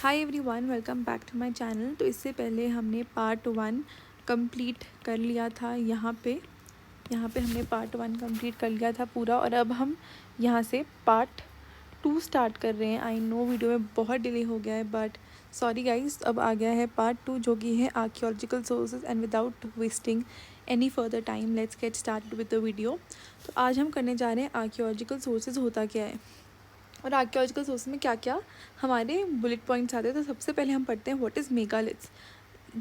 Hi everyone, welcome back to my channel. तो इससे पहले हमने पार्ट 1 कंप्लीट कर लिया था। यहाँ पे हमने पार्ट 1 कंप्लीट कर लिया था पूरा, और अब हम यहाँ से पार्ट 2 स्टार्ट कर रहे हैं। आई नो वीडियो में बहुत डिले हो गया है, बट सॉरी गाइस, अब आ गया है पार्ट 2 जो कि है archaeological sources. And without wasting any further time, let's get start with the video. तो आज हम करने जा रहे हैं आर्कियोलॉजिकल सोर्सेज होता क्या है और आर्कियोलॉजिकल सोर्स में क्या क्या हमारे बुलेट पॉइंट्स आते हैं। तो सबसे पहले हम पढ़ते हैं व्हाट इज़ मेगालिथ्स।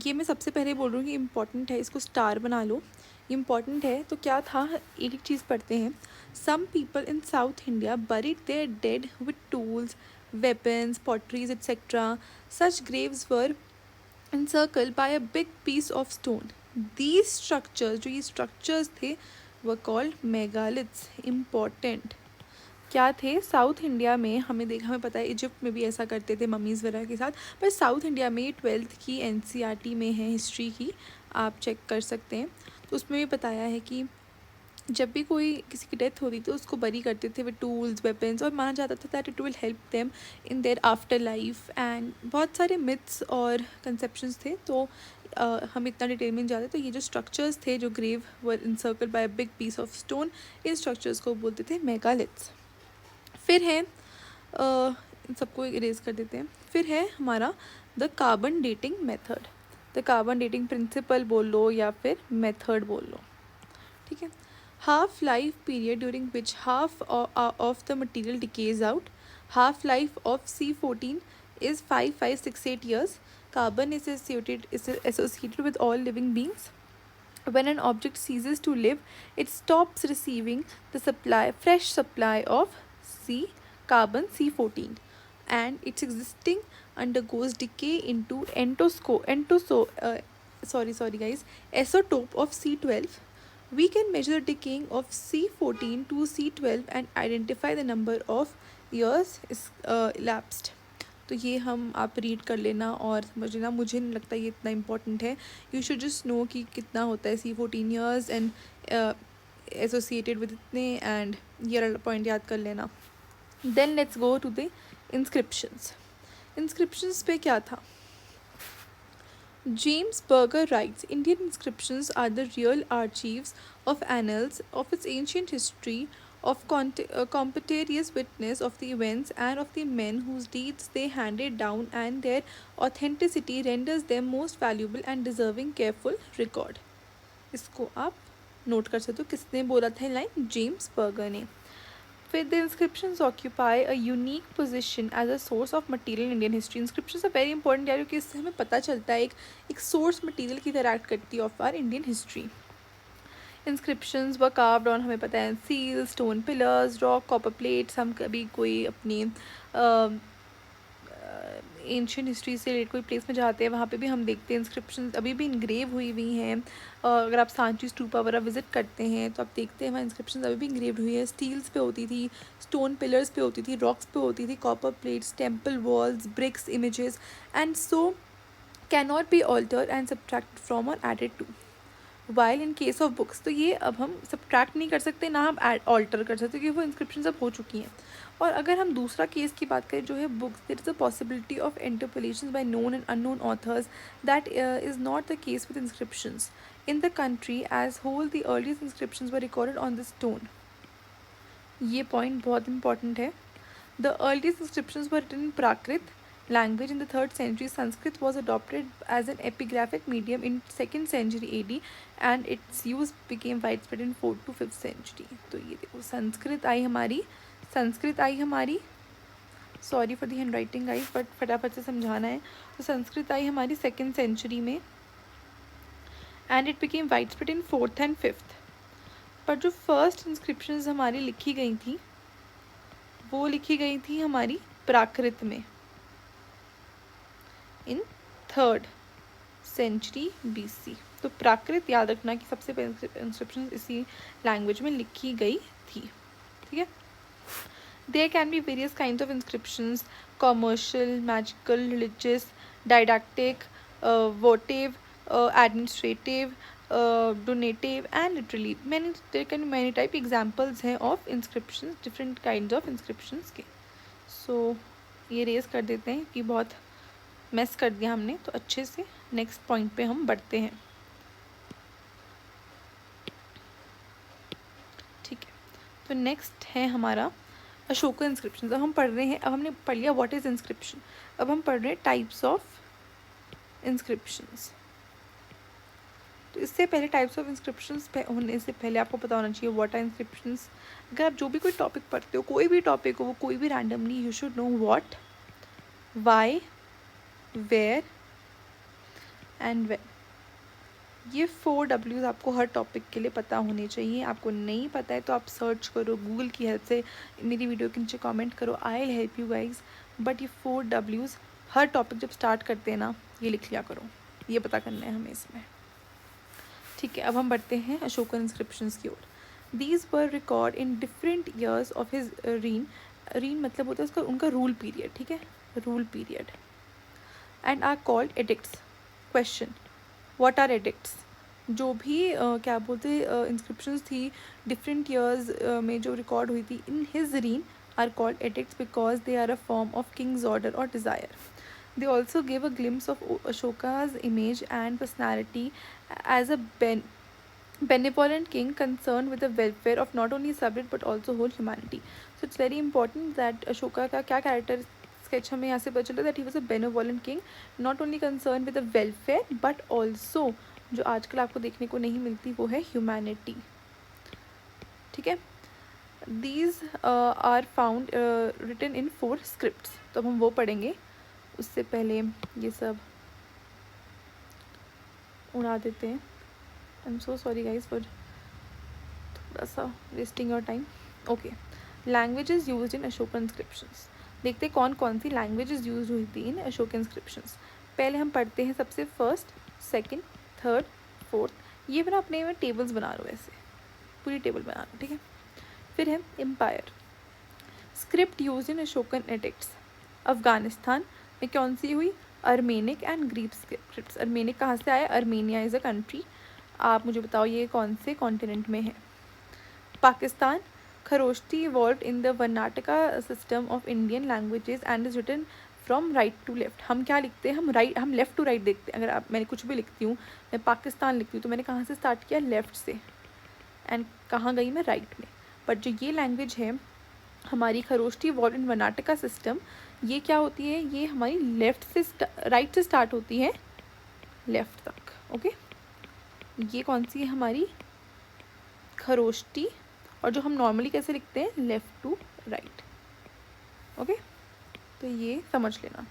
ये मैं सबसे पहले बोल रही हूँ कि इम्पॉर्टेंट है, इसको स्टार बना लो, इम्पॉर्टेंट है। तो क्या था, एक एक चीज़ पढ़ते हैं। Some people in south India buried their dead with tools, weapons, potteries etcetera. Such graves were encircled by a big piece of stone. These structures, जो ये स्ट्रक्चर्स थे, were called megaliths. Important क्या थे साउथ इंडिया में। हमें पता है Egypt में भी ऐसा करते थे मम्मीज़ वगैरह के साथ, पर साउथ इंडिया में 12th की एनसीईआरटी में है हिस्ट्री की, आप चेक कर सकते हैं। तो उसमें भी बताया है कि जब भी कोई किसी की डेथ होती थी तो उसको बरी करते थे विद टूल्स, वेपन्स, और माना जाता था that it will help them in their after life. And बहुत सारे मिथ्स और कंसेप्शंस थे, तो हम इतना डिटेल में नहीं जाते। तो ये जो स्ट्रक्चर्स थे, जो grave were encircled by a big piece of stone, इन स्ट्रक्चर्स को बोलते थे मेगालिथ्स। फिर है इन सबको इरेज कर देते हैं। फिर है हमारा the carbon dating method. The carbon dating principle बोल लो या फिर मेथड बोल लो, ठीक है। Half life period during which half of the material decays out. Half life of C14 is 5568 years. Carbon is associated with all living beings. When an object ceases to live, it stops receiving the fresh supply of carbon C14, and its existing undergoes decay into isotope of C12. We can measure the decaying of C14 to C12 and identify the number of years elapsed. तो ये हम आप read कर लेना और समझ लेना, मुझे नहीं लगता ये इतना इंपॉर्टेंट है। यू शुड जस्ट नो कि कितना होता है C14 years and associated with इतने, एंड ये वाला पॉइंट याद कर लेना। Then let's go to the inscriptions. Inscriptions पे क्या था, James Berger writes, Indian inscriptions are the real archives of annals of its ancient history, of contemporaneous witness of the events and of the men whose deeds they handed down, and their authenticity renders them most valuable and deserving careful record. इसको आप note कर सकते हो, किसने बोला था line, James burger ने। फिर the inscriptions occupy a unique position as a source of material in Indian history. Inscriptions are very important यार, क्योंकि इससे हमें पता चलता है एक सोर्स मटेरियल की तरह एक्ट करती है of our Indian history. Inscriptions were carved on, हमें पता है, seal, stone pillars, rock, copper plates. हम कभी कोई अपनी एंशियंट हिस्ट्री से रिलेटेड कोई प्लेस में जाते हैं, वहाँ पे भी हम देखते हैं इंस्क्रिप्शंस अभी भी इंग्रेव हुई हैं। अगर आप सांची स्तूपा वगैरह विजिट करते हैं तो आप देखते हैं वहाँ इंस्क्रिप्शंस अभी भी इंग्रेव हुई है। स्टील्स पे होती थी, स्टोन पिलर्स पे होती थी, रॉक्स पे होती थी, copper plates, temple walls, bricks, images, and so cannot be altered and subtracted from और added to. While in case of books, तो ये अब हम सब्ट्रैक्ट नहीं कर सकते, ना हम ऑल्टर कर सकते, क्योंकि वो इंस्क्रिप्शन अब हो चुकी हैं। और अगर हम दूसरा केस की बात करें जो है books, there is a possibility of interpolation by known and unknown authors, that is not the case with inscriptions. In the country as whole the earliest inscriptions were recorded on the stone. ये point बहुत important है। The earliest inscriptions were written in Prakrit language in the 3rd century. Sanskrit was adopted as an epigraphic medium in 2nd century AD, and its use became widespread in 4th to 5th century. तो ये देखो संस्कृत आई हमारी, sorry for the hand writing guys, but फटाफट से समझाना है। तो संस्कृत आई हमारी 2nd century में, and it became widespread in 4th and 5th। पर जो फर्स्ट इंस्क्रिप्शंस हमारी लिखी गई थी वो लिखी गई थी हमारी प्राकृत में इन 3rd century BC। तो प्राकृत याद रखना कि सबसे पहले इंस्क्रिप्शन इसी लैंग्वेज में लिखी गई थी, ठीक है। There can be various kind of inscriptions, commercial, magical, religious, didactic, votive, administrative, donative and literally. There can be many type examples हैं of inscriptions, different kind of inscriptions के। सो ये रेज कर देते हैं कि बहुत मेस कर दिया हमने, तो अच्छे से नेक्स्ट पॉइंट पे हम बढ़ते हैं। ठीक है, तो नेक्स्ट है हमारा अशोका इंस्क्रिप्शन। अब हम पढ़ रहे हैं, अब हमने पढ़ लिया व्हाट इज़ इंस्क्रिप्शन, अब हम पढ़ रहे हैं टाइप्स ऑफ इंस्क्रिप्शंस। तो इससे पहले टाइप्स ऑफ इंस्क्रिप्शंस होने से पहले आपको पता होना चाहिए व्हाट आर इंस्क्रिप्शंस। अगर आप जो भी कोई टॉपिक पढ़ते हो, कोई भी टॉपिक हो, वो कोई भी randomly, you should know what, why, where and when. ये 4 W's आपको हर टॉपिक के लिए पता होने चाहिए। आपको नहीं पता है तो आप सर्च करो गूगल की हेल्प से, मेरी वीडियो के नीचे कमेंट करो, I will help you guys. But ये 4 W's हर टॉपिक जब स्टार्ट करते हैं ना, ये लिख लिया करो, ये पता करना है हमें इसमें। ठीक है, अब हम बढ़ते हैं अशोकन इंस्क्रिप्शंस की ओर। These were record in different years of his reign. Reign मतलब होता है उसका, उनका रूल पीरियड, ठीक है, rule period. And are called edicts. Question, what are edicts? जो भी क्या बोलते इंस्क्रिप्शंस थी डिफरेंट ईयर्स में जो रिकॉर्ड हुई थी in his reign are called edicts because they are a form of kings order और desire. They also give a glimpse of Ashoka's image and personality as a benevolent king concerned with the welfare of not only subject but also whole humanity. So it's very important that Ashoka का क्या character sketch हमें यहाँ से पता चलता है that he was a benevolent king, not only concerned with the welfare but also जो आजकल आपको देखने को नहीं मिलती वो है humanity. ठीक है, these are found written in 4 scripts. तो अब हम वो पढ़ेंगे, उससे पहले ये सब उड़ा देते हैं। I am so sorry guys for थोड़ा सा wasting your time. Okay, languages used in Ashok inscriptions. देखते हैं कौन कौन सी लैंग्वेजेस यूज हुई थी इन अशोक इंस्क्रिप्शंस। पहले हम पढ़ते हैं सबसे फर्स्ट, सेकंड, थर्ड, फोर्थ। ये मैं अपने में टेबल्स बना रहा हूँ, ऐसे पूरी टेबल बना रहा हूँ, ठीक है। फिर है empire. Script use in Ashokan edicts. Afghanistan में कौन सी हुई? Aramaic and Greek scripts. Aramaic कहाँ से आया? Armenia is a country. आप मुझे बताओ ये कौन से कॉन्टिनेंट में है? Pakistan, Kharosthi evolve in the vernacular system of Indian languages and is written from right to left. हम क्या लिखते हैं? हम लेफ़्ट टू राइट देखते हैं। अगर आप, मैंने कुछ भी लिखती हूँ, मैं पाकिस्तान लिखती हूँ तो मैंने कहाँ से स्टार्ट किया? लेफ़्ट से, एंड कहाँ गई मैं? राइट में। बट जो ये लैंग्वेज है हमारी खरोष्टी इवॉल्व इन वर्नाटका सिस्टम, ये क्या होती है? ये हमारी लेफ़्ट से राइट से स्टार्ट होती है लेफ़्ट तक। ओके, ये कौन सी है? हमारी खरोष्टी। और जो हम नॉर्मली कैसे लिखते हैं? Left to right. ओके, तो ये समझ लेना।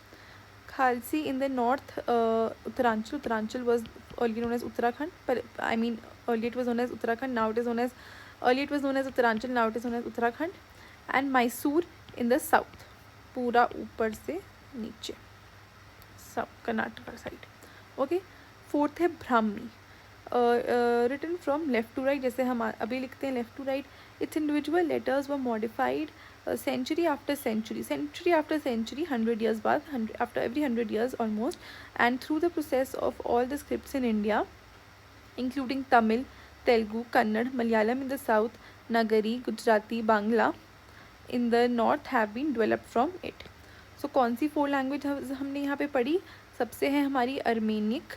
Khalsi in the north Uttaranchal. Uttaranchal was early known as Uttarakhand, पर I mean early it was known as Uttarakhand, now it is known as, early it was known as Uttaranchal, now it is known as Uttarakhand. And Mysore in the south, पूरा ऊपर से नीचे, सब Karnataka side. Okay, fourth है Brahmi. Written from left to right, जैसे हम अभी लिखते हैं left to right. It's individual letters were modified century after century, 100 years बाद, after every 100 years almost, and through the process of all the scripts in India including Tamil, Telugu, Kannada, Malayalam in the south, Nagari, Gujarati, Bangla in the north have been developed from it. So कौन सी 4 language हमने यहाँ पे पढ़ी? सबसे है हमारी अर्मेनिक,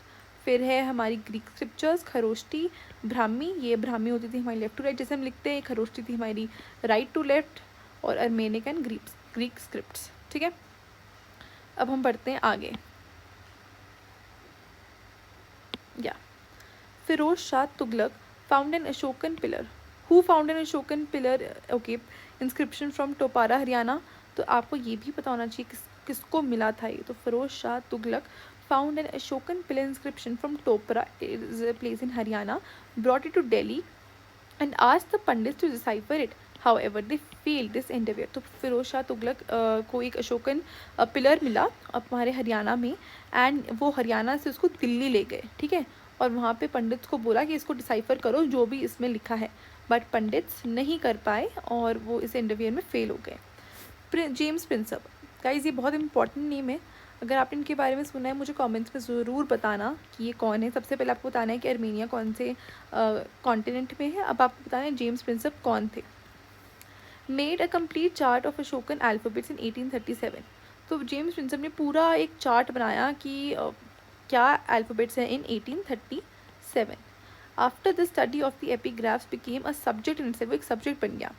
फिर है हमारी ग्रीक स्क्रिप्चर्स, खरोष्टी, ब्राह्मी। ये ब्राह्मी होती थी हमारी लेफ़्ट टू राइट जैसे हम लिखते हैं, खरोष्टी थी हमारी राइट टू लेफ्ट, और अर्मेनिक एंड ग्रीक स्क्रिप्ट्स। ठीक है, अब हम पढ़ते हैं आगे। या Firoz Shah Tughlaq found an Ashokan pillar. Who found an Ashokan pillar? Okay, inscription from Topra, Haryana. तो आपको ये भी पता होना चाहिए किसको मिला था ये। तो Firoz Shah Tughlaq found an Ashokan pillar inscription from Topara, is a place in Haryana, brought it to Delhi and asked the Pandits to decipher it. However, they failed this endeavor. तो फिरोज शाह तुगलक को एक अशोकन पिलर मिला हमारे हरियाणा में, एंड वो हरियाणा से उसको दिल्ली ले गए, ठीक है, और वहाँ पे पंडित्स को बोला कि इसको डिसाइफर करो जो भी इसमें लिखा है, बट पंडित्स नहीं कर पाए और वो इस एंडेवियर में फेल हो गए। जेम्स प्रिंसप, गाइज ये बहुत इंपॉर्टेंट नेम है, अगर आपने इनके बारे में सुना है मुझे कमेंट्स में ज़रूर बताना कि ये कौन है। सबसे पहले आपको बताना है कि अर्मेनिया कौन से कॉन्टिनेंट में है, अब आपको बताना है जेम्स प्रिंसप कौन थे। Made a complete chart of Ashokan alphabets in 1837। तो जेम्स प्रिंसप ने पूरा एक चार्ट बनाया कि क्या अल्फ़ाबेट्स हैं in 1837। After the study of the epigraphs became a subject in वो एक सब्जेक्ट बन गया।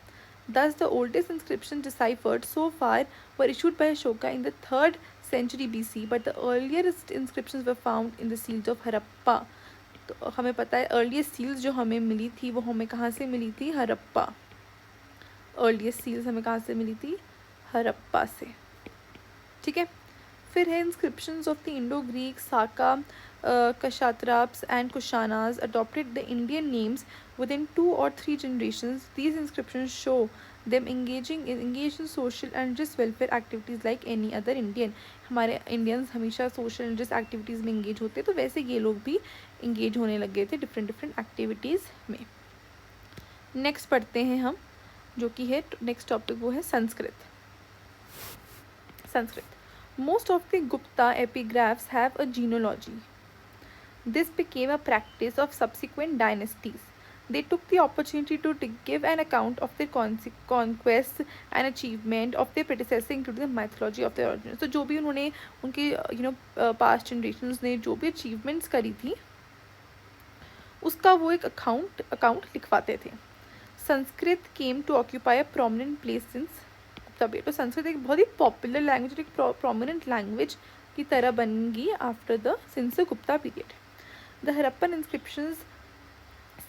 Thus, the oldest inscriptions deciphered so far were issued by Ashoka in the 3rd century BC, but the earliest inscriptions were found in the seals of Harappa. तो हमें पता है earliest seals जो हमें मिली थी वो हमें कहाँ से मिली थी? हरप्पा। earliest seals हमें कहाँ से मिली थी? हरप्पा से। ठीक है, फिर है inscriptions of the Indo-Greek, Saka, Kshatrabs and Kushanas adopted the Indian names within 2 or 3 generations. These inscriptions show them engaged in social and just welfare activities like any other Indian. हमारे इंडियंस हमेशा social and just activities में engage होते हैं, तो वैसे ये लोग भी इंगेज होने लग गए थे डिफरेंट एक्टिविटीज़ में। नेक्स्ट पढ़ते हैं हम, जो कि है नेक्स्ट टॉपिक, वो है Sanskrit. Most of the Gupta epigraphs have a genealogy. This became a practice of subsequent dynasties. They took the opportunity to give an account of their conquests and achievement of their predecessors, including the mythology of their origins. तो जो भी उन्होंने उनके past generations ने जो भी achievements करी थी उसका वो एक account लिखवाते थे। Sanskrit came to occupy a prominent place since तभी तो संस्कृत एक बहुत ही पॉपुलर लैंग्वेज, एक प्रोमिनेंट लैंग्वेज की तरह बन गई after the since Gupta period. The Harappan inscriptions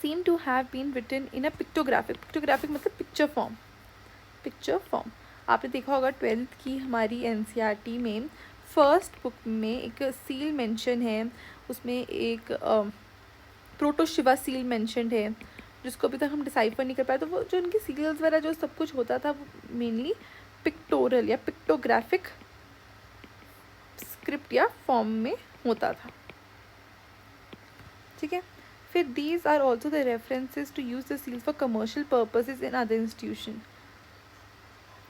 seem to have been written in a pictographic मतलब पिक्चर फॉर्म। आपने देखा होगा 12th की हमारी NCERT में फर्स्ट बुक में एक सील मेंशन है, उसमें एक प्रोटोशिवा सील मेंशनड है, जिसको अभी तक हम डिसाइफर नहीं कर पाए। तो वो जो उनकी सीरियल्स वगैरह जो सब कुछ होता था वो मेनली पिक्टोरल या पिक्टोग्राफिक स्क्रिप्ट या फॉर्म में होता था। ठीक है, फिर these are also the references to use the seals for commercial purposes in other institution.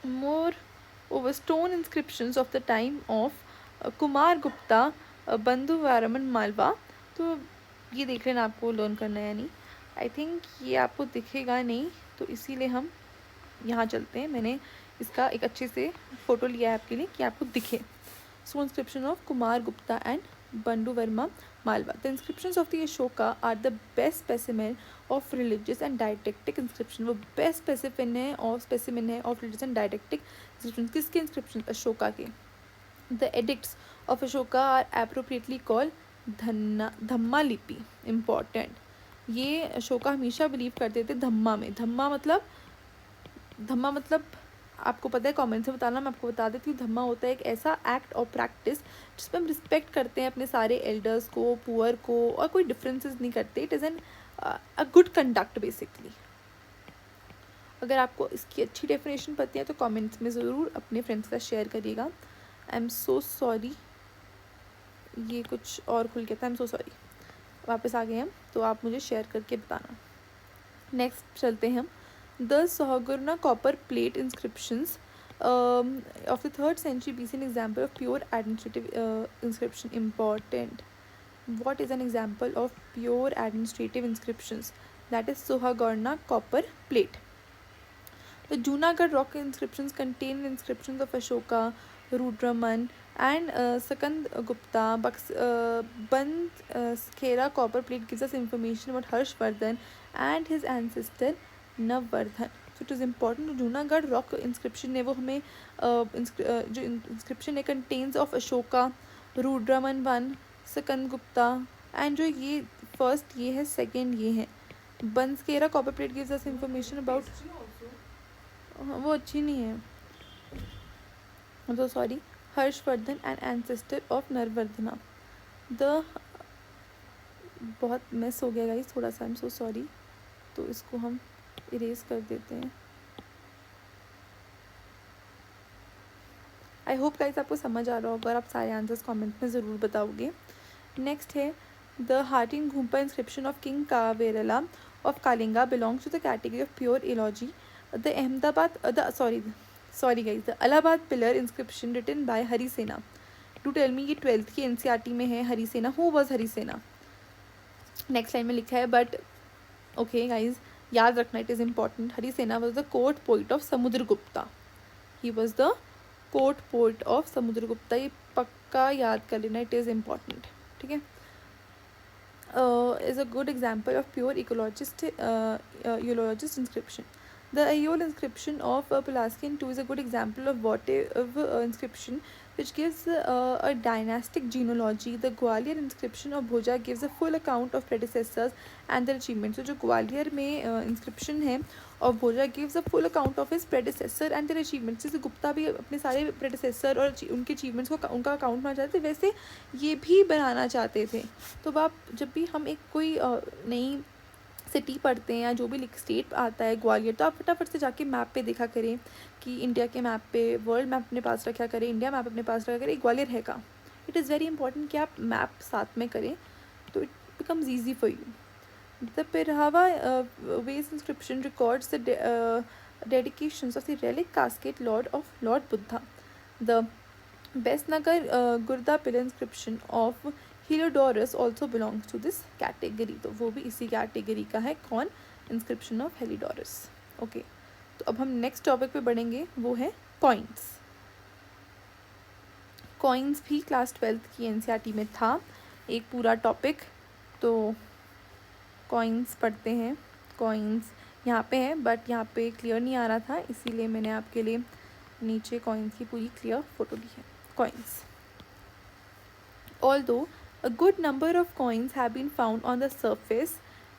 Moreover stone inscriptions of the time of Kumar Gupta, Bandhu Varman Malwa. तो ये देख लेना, आपको लर्न करना है या नहीं। आई थिंक ये आपको दिखेगा नहीं, तो इसीलिए हम यहाँ चलते हैं। मैंने इसका एक अच्छे से फ़ोटो लिया है आपके लिए कि आपको दिखे। So inscription of Kumar Gupta and Bandhu Varma Malwa. The inscriptions of the Ashoka are the best specimen of religious and didactic inscription. वो बेस्ट स्पेसिमेन है of religious and didactic inscription. किसके इंस्क्रिप्शन? अशोका के। The edicts of Ashoka are appropriately called Dhamma Lipi. Important, ये अशोका हमेशा believe करते थे धम्मा में। धम्मा मतलब आपको पता है, कमेंट से बताना, मैं आपको बता देती हूँ। धम्मा होता है एक ऐसा एक्ट और प्रैक्टिस जिसमें हम रिस्पेक्ट करते हैं अपने सारे एल्डर्स को, पुअर को, और कोई डिफरेंसेस नहीं करते। It is an a good conduct basically. अगर आपको इसकी अच्छी डेफिनेशन पता है तो कमेंट्स में ज़रूर अपने फ्रेंड्स के साथ शेयर करिएगा। आई एम सो सॉरी, ये कुछ और खुल गया था। I am so sorry. वापस आ गए हम, तो आप मुझे शेयर करके बताना। नेक्स्ट चलते हैं हम। The Sahagurna copper plate inscriptions of the 3rd century BC, an example of pure administrative inscription. Important. What is an example of pure administrative inscriptions? That is Sahagurna copper plate. The Junagadh rock inscriptions contain inscriptions of Ashoka, Rudraman and Sakand Gupta. Banskera copper plate gives us information about Harshvardhan and his ancestor Navavardhan. So it is important. Junagarh rock inscription है वो हमें जो inscription है contains of Ashoka, Rudraman one, Skanda Gupta and जो ये first ये है, second ये है Banskhera copper plate gives us information about. वो अच्छी नहीं है, तो sorry. Harshvardhan and ancestor of Naravardhana. The बहुत मिस हो गया गाइस थोड़ा सा, आई एम सो सॉरी। तो इसको हम इरेज कर देते हैं। आई होप गाइस आपको समझ आ रहा होगा और आप सारे आंसर्स कमेंट में ज़रूर बताओगे। नेक्स्ट है the Hathigumpha inscription of king Kharavela of Kalinga belongs to the category of pure eulogy. The Ahmedabad sorry guys, the Allahabad pillar inscription written by Harisena. To tell me, ये 12th की NCERT में है। Harisena, who was Harisena? Next line में लिखा है, but okay guys याद रखना, it is important. Harisena was the court poet of Samudragupta. He was the court poet of Samudragupta, ये पक्का याद कर लेना, इट इज़ इम्पॉर्टेंट, ठीक है। Is a good example of pure ecologist inscription. The Aeol inscription of Pelasgian II is a good example of inscription which gives a dynastic genealogy. The Gwalior inscription of Bhoja gives a full account of predecessors and their achievements. So जो ग्वालियर में inscription है और भोजा gives a full account of his predecessor and their achievements. जैसे गुप्ता भी अपने सारे predecessor और उनके achievements को उनका account बनाना चाहते थे, वैसे ये भी बनाना चाहते थे। तो आप जब भी हम एक कोई नई सिटी पढ़ते हैं या जो भी स्टेट आता है ग्वालियर, तो आप फटाफट से जाके मैप पे देखा करें कि इंडिया के मैप पे, वर्ल्ड मैप अपने पास रखा करें, इंडिया मैप अपने पास रखा करें, ग्वालियर है का। इट इज़ वेरी इंपॉर्टेंट कि आप मैप साथ में करें, तो it becomes easy for you. The Pirhava vase inscription records the dedications of the relic casket of Lord Buddha. The Besnagar Gurda pillar inscription of Heliodorus also belongs to this category. तो वो भी इसी category का है। कौन? Inscription of हेलिडोरस। Okay, तो अब हम नेक्स्ट टॉपिक पे बढ़ेंगे, वो है कॉइन्स। कॉइन्स भी क्लास 12th की एनसीईआरटी में था एक पूरा टॉपिक। तो कॉइन्स पढ़ते हैं। कॉइन्स यहाँ पे है बट यहाँ पे क्लियर नहीं आ रहा था, इसीलिए मैंने आपके लिए नीचे कॉइन्स की पूरी क्लियर फोटो ली है। Coins, although a good number of coins have been found on the surface,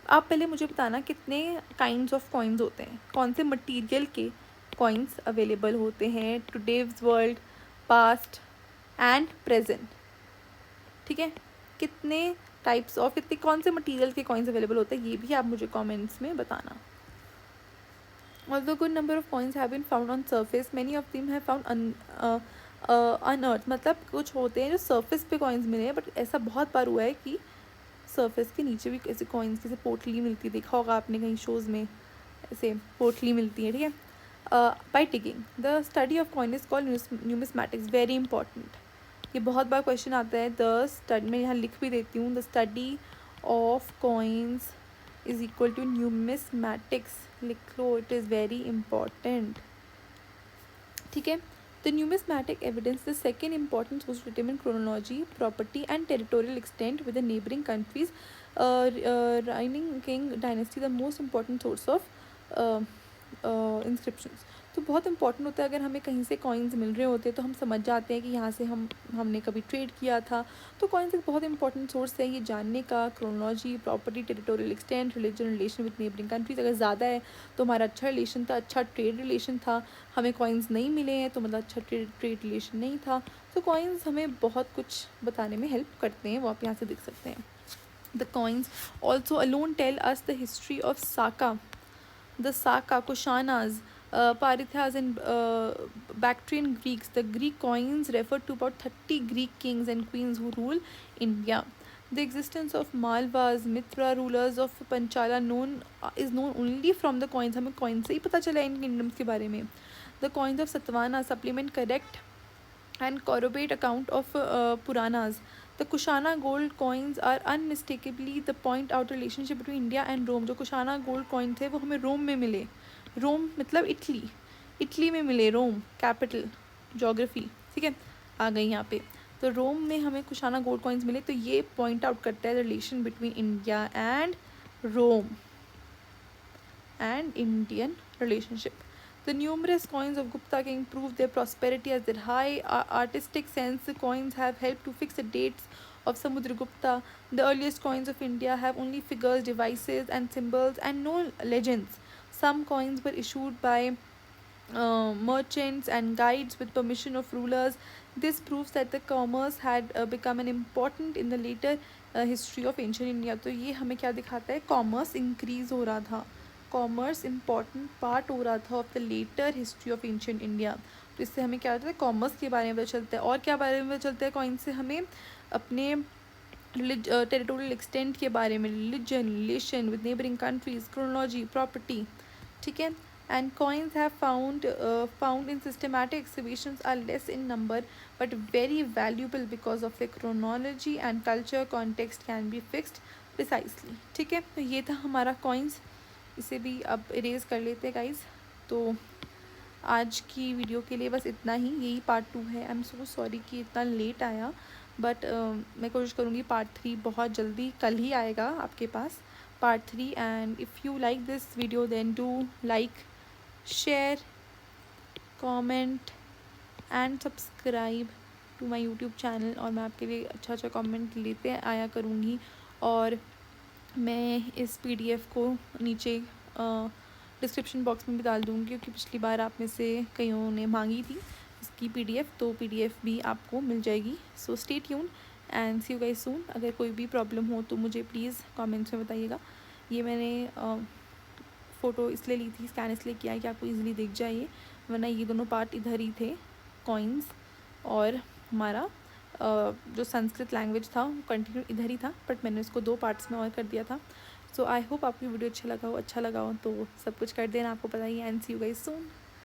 आप पहले मुझे बताना कितने काइंड्स ऑफ कॉइन्स होते हैं, कौन से मटेरियल के कॉइन्स अवेलेबल होते हैं today's world, past and present, ठीक है। कितने टाइप्स ऑफ, कितने कौन से मटेरियल के कॉइन्स अवेलेबल होते हैं, ये भी आप मुझे कमेंट्स में बताना। Although good number of coins have been found on surface, many of them have found unearth, मतलब कुछ होते हैं जो सरफेस पे कॉइन्स मिले हैं, बट ऐसा बहुत बार हुआ है कि सरफेस के नीचे भी ऐसे कॉइन्स, जैसे पोटली मिलती है, देखा होगा आपने कहीं शोज़ में ऐसे पोटली मिलती है, ठीक है। By ticking, the study of coin is called numismatics, very important, ये बहुत बार क्वेश्चन आता है। द स्टडी, मैं यहाँ लिख भी देती हूँ, the study of coins is equal to numismatics, लिख लो, इट इज़ वेरी इंपॉर्टेंट, ठीक है। The numismatic evidence, the second important source to determine chronology, property and territorial extent with the neighboring countries. Reigning king dynasty, the most important source of inscriptions. तो बहुत important होता है, अगर हमें कहीं से कॉइन्स मिल रहे होते हैं तो हम समझ जाते हैं कि यहाँ से हमने कभी ट्रेड किया था। तो कॉइन्स एक बहुत इंपॉर्टेंट सोर्स है ये जानने का। Chronology, property, territorial extent, religion, relation with neighbouring countries, अगर ज़्यादा है तो हमारा अच्छा रिलेशन था, अच्छा ट्रेड रिलेशन था। हमें कॉइन्स नहीं मिले हैं तो मतलब अच्छा ट्रेड रिलेशन नहीं था। तो कॉइन्स हमें बहुत कुछ बताने में हेल्प करते हैं, वो आप यहाँ से देख सकते हैं। The coins also alone tell us the history of Saka, the Saka, Kushanas, Parithas and Bactrian Greeks. The Greek coins refer to about 30 Greek kings and queens who rule India. The existence of Malvas, Mitra rulers of Panchala is known only from the coins. हमें coins से ही पता चला इन kingdoms के बारे में। The coins of Satvana supplement correct and corroborate account of Puranas. The Kushana gold coins are unmistakably the point out relationship between India and Rome. जो Kushana gold coin थे वो हमें रोम में मिले। रोम मतलब इटली में मिले, रोम कैपिटल, जोग्राफी, ठीक है, आ गई यहाँ पे। तो रोम में हमें कुशाना गोल्ड कॉइन्स मिले, तो ये पॉइंट आउट करता है relation between India and Rome and Indian relationship. The numerous coins of Gupta king prove their prosperity as their high artistic sense. The coins have helped to fix the dates of Samudragupta. The earliest coins of India have only figures, devices and symbols and no legends. Some coins were issued by merchants and guides with permission of rulers. This proves that the commerce had become an important in the later history of ancient India. तो ये हमें क्या दिखाता है, commerce increase हो रहा था, commerce important part हो रहा था of the later history of ancient India. तो इससे हमें क्या होता है, कॉमर्स के बारे में पता चलता है। और क्या बारे में पता चलता है कॉइन से, हमें अपने टेरिटोरियल एक्सटेंट के बारे में, religion, relation with neighbouring countries, chronology, property, ठीक है। And coins have found in systematic excavations are less in number but very valuable because of their chronology and culture context can be fixed precisely. ठीक है, तो ये था हमारा coins, इसे भी अब इरेज कर लेते हैं गाइज। तो आज की वीडियो के लिए बस इतना ही, यही पार्ट 2 है। आई एम सो सॉरी कि इतना लेट आया, बट मैं कोशिश करूँगी पार्ट 3 बहुत जल्दी कल ही आएगा आपके पास, part 3। And if you like this video then do like, share, comment and subscribe to my YouTube channel. और मैं आपके लिए अच्छा अच्छा कमेंट लेते आया करूँगी। और मैं इस PDF को नीचे डिस्क्रिप्शन बॉक्स में भी डाल दूँगी, क्योंकि पिछली बार आप में से कईयों ने मांगी थी इसकी PDF, तो PDF भी आपको मिल जाएगी। So stay tune and see you guys soon. अगर कोई भी प्रॉब्लम हो तो मुझे प्लीज़ कमेंट्स में बताइएगा। ये मैंने फ़ोटो इसलिए ली थी, स्कैन इसलिए किया है कि आपको ईजिली दिख जाए, वरना ये दोनों पार्ट इधर ही थे, कॉइन्स और हमारा जो संस्कृत लैंग्वेज था वो कंटिन्यू इधर ही था, बट मैंने इसको 2 पार्ट्स में और कर दिया था। सो आई होप आपको वीडियो अच्छा लगा हो तो सब कुछ कर देना, आपको पता ही है। And see you guys soon.